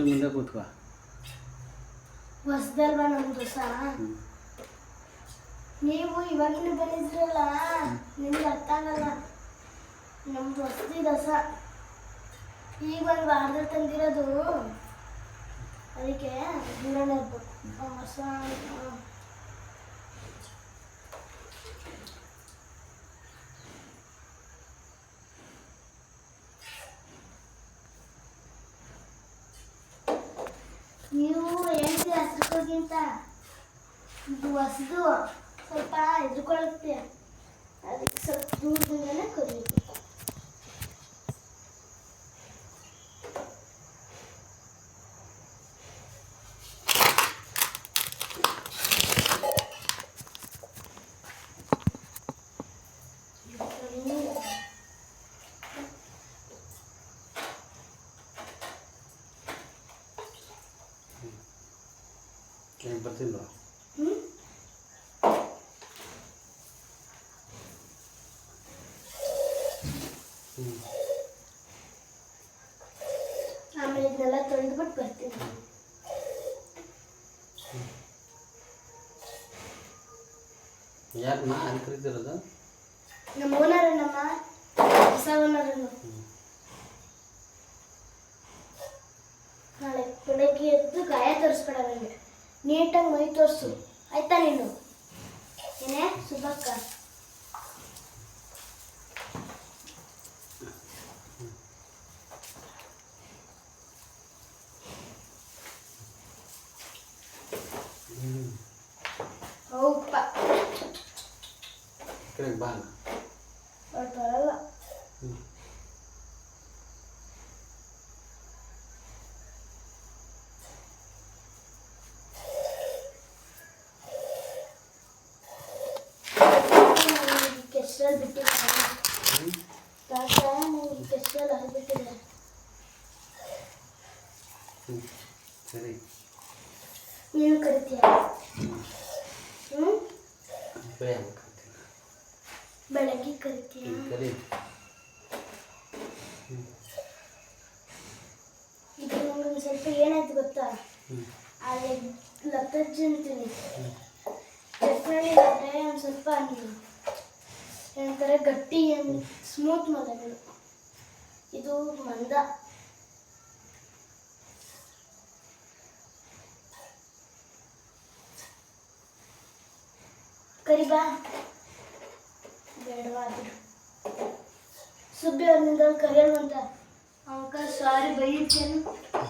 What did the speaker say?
ಮುಂದೆ ಕೂತ್ಕೋ. ಹೊಸದಲ್ವಾ ನಮ್ದು ಸಹ. ನೀವು ಇವಾಗಿನ ಬಂದಿದ್ರಲ್ಲ, ನಿಮ್ಗೆ ಅರ್ಥ ಆಗಲ್ಲ. ನಮ್ದು ಹೊಸದಿ ದಸ ಈಗ ಒಂದು ವಾರದಲ್ಲಿ ತಂದಿರೋದು, ಅದಕ್ಕೆ ದೂರನೇ ಇರ್ಬೇಕು. ಹೊಸ ನೀವು ಹೇಳ್ತೀರ ಹಸ್ರಕ್ಕೋಗಿಂತ ಇದು ಹೊಸದು ಸ್ವಲ್ಪ ಎದ್ರುಕೊಳ್ಳುತ್ತೆ, ಅದಕ್ಕೆ ಸ್ವಲ್ಪ ದೂರದಿಂದಲೇ ಕರಿಬೇಕು. ಬರ್ತಿಲ್ವಾ? ಆಮೇಲೆ ಇದನ್ನೆಲ್ಲ ತೊಳೆದ್ಬಿಟ್ಟು ಬರ್ತೀನಿ. ಯಾಕಮ್ಮ ಅಲ್ಲಿ ಕರಿತಿರೋದು? ನಮ್ಮ ಓನರನ್ನಮ್ಮ, ಹೊಸ ಓನರನ್ನು. ನಾಳೆ ಬೆಳಗ್ಗೆ ಎದ್ದು ಗಾಯ ತೋರಿಸ್ಬೇಡ ನನಗೆ, ನೀಟಾಗಿ ಮೈ ತೋರಿಸು ಆಯ್ತಾ? ನೀನು ಏನೇ ಸುಬ್ಬಕ್ಕ? ಹೌದಪ್ಪ, ಬಾ. ಬರಲ್ಲ. ಕೆಸರಲ್ಲಿ ಬಿಟ್ಟಿದ್ದಾರೆ ತಾತ, ನನಗೆ ಕೆಸರಲ್ಲಿ ಹರಿಬಿಟ್ಟಿದ್ದಾರೆ. ಸರಿ, ನೀನು ಕರಿತೀಯ? ಬೆಳಗ್ಗೆ ಕರಿತೀಯ? ಇದು ನನಗೊಂದು ಸ್ವಲ್ಪ ಏನಾಯ್ತು ಗೊತ್ತಾ? ಅಲ್ಲಿ ಲತ್ತಜ್ಜಿ ಅಂತೀನಿ, ಚಟ್ನಿ ಆದರೆ ಒಂದು ಸ್ವಲ್ಪ ಏನಂತಾರೆ ಗಟ್ಟಿ, ಸ್ಮೂತ್ ಮೊದಲು. ಇದು ಮಂದ. ಕರಿಬಾ, ಬೇಡವಾದ್ರು ಸುಬ್ಬಿ ಅವ್ರನಿಂದ ಕರೆಯಲ್ವಂತ. Uncle sorry ಬೈಯುತ್ತೇನು?